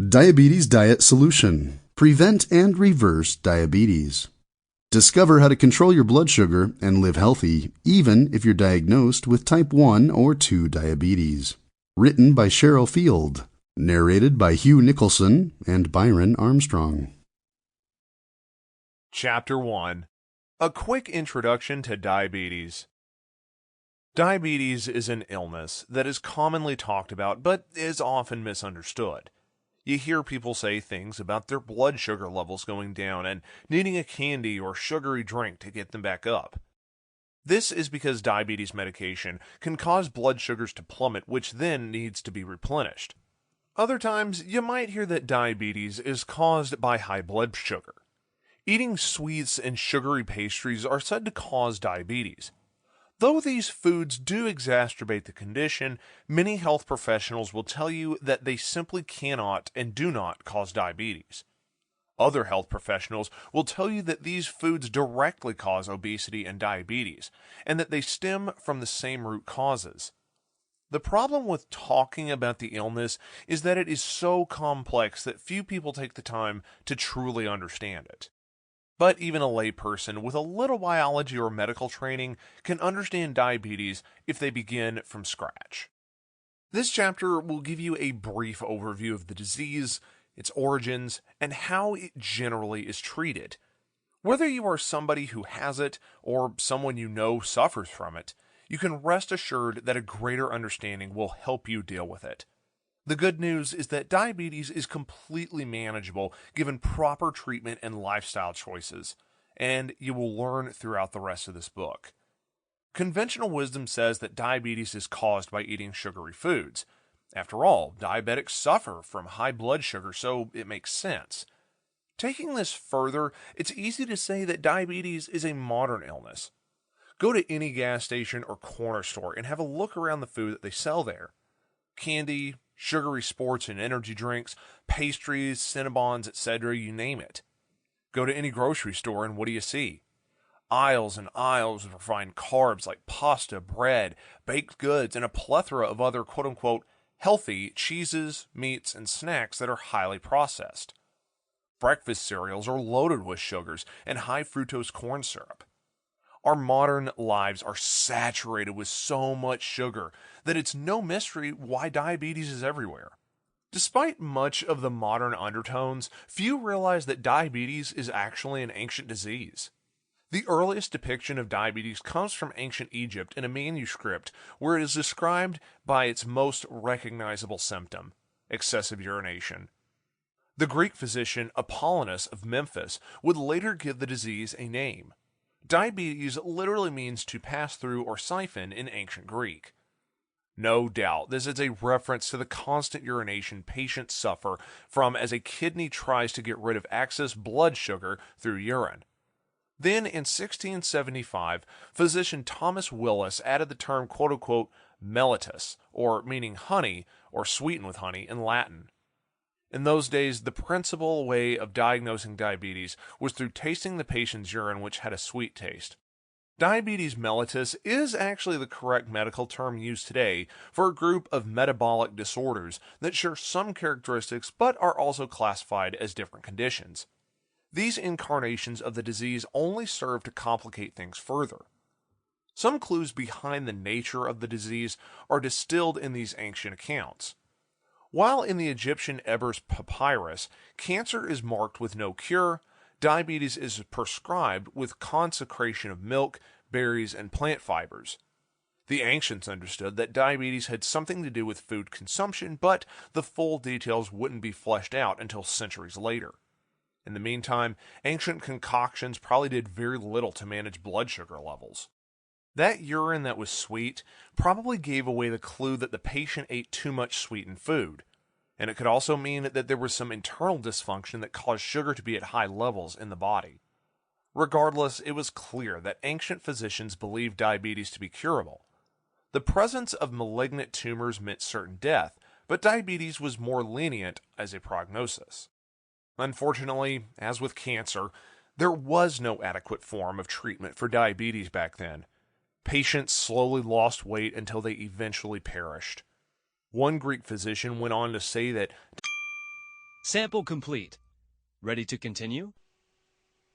Diabetes Diet Solution. Prevent and reverse diabetes. Discover how to control your blood sugar and live healthy, even if you're diagnosed with type 1 or 2 diabetes. Written by Cheryl Field. Narrated by Hugh Nicholson and Byron Armstrong. Chapter 1. A quick introduction to diabetes. Diabetes is an illness that is commonly talked about but is often misunderstood. You hear people say things about their blood sugar levels going down and needing a candy or sugary drink to get them back up. This is because diabetes medication can cause blood sugars to plummet, which then needs to be replenished. Other times, you might hear that diabetes is caused by high blood sugar. Eating sweets and sugary pastries are said to cause diabetes. Though these foods do exacerbate the condition, many health professionals will tell you that they simply cannot and do not cause diabetes. Other health professionals will tell you that these foods directly cause obesity and diabetes, and that they stem from the same root causes. The problem with talking about the illness is that it is so complex that few people take the time to truly understand it. But even a layperson with a little biology or medical training can understand diabetes if they begin from scratch. This chapter will give you a brief overview of the disease, its origins, and how it generally is treated. Whether you are somebody who has it or someone you know suffers from it, you can rest assured that a greater understanding will help you deal with it. The good news is that diabetes is completely manageable given proper treatment and lifestyle choices, and you will learn throughout the rest of this book. Conventional wisdom says that diabetes is caused by eating sugary foods. After all, diabetics suffer from high blood sugar, so it makes sense. Taking this further, it's easy to say that diabetes is a modern illness. Go to any gas station or corner store and have a look around the food that they sell there. Candy, sugary sports and energy drinks, pastries, Cinnabons, etc., you name it. Go to any grocery store and what do you see? Aisles and aisles of refined carbs like pasta, bread, baked goods, and a plethora of other quote-unquote healthy cheeses, meats, and snacks that are highly processed. Breakfast cereals are loaded with sugars and high fructose corn syrup. Our modern lives are saturated with so much sugar that it's no mystery why diabetes is everywhere. Despite much of the modern undertones, few realize that diabetes is actually an ancient disease. The earliest depiction of diabetes comes from ancient Egypt in a manuscript where it is described by its most recognizable symptom, excessive urination. The Greek physician Apollonius of Memphis would later give the disease a name. Diabetes literally means to pass through or siphon in ancient Greek. No doubt, this is a reference to the constant urination patients suffer from as a kidney tries to get rid of excess blood sugar through urine. Then, in 1675, physician Thomas Willis added the term quote-unquote mellitus, or meaning honey, or sweetened with honey in Latin. In those days, the principal way of diagnosing diabetes was through tasting the patient's urine, which had a sweet taste. Diabetes mellitus is actually the correct medical term used today for a group of metabolic disorders that share some characteristics but are also classified as different conditions. These incarnations of the disease only serve to complicate things further. Some clues behind the nature of the disease are distilled in these ancient accounts. While in the Egyptian Ebers papyrus, cancer is marked with no cure, diabetes is prescribed with consecration of milk, berries, and plant fibers. The ancients understood that diabetes had something to do with food consumption, but the full details wouldn't be fleshed out until centuries later. In the meantime, ancient concoctions probably did very little to manage blood sugar levels. That urine that was sweet probably gave away the clue that the patient ate too much sweetened food, and it could also mean that there was some internal dysfunction that caused sugar to be at high levels in the body. Regardless, it was clear that ancient physicians believed diabetes to be curable. The presence of malignant tumors meant certain death, but diabetes was more lenient as a prognosis. Unfortunately, as with cancer, there was no adequate form of treatment for diabetes back then. Patients slowly lost weight until they eventually perished. One Greek physician went on to say that Sample complete. Ready to continue?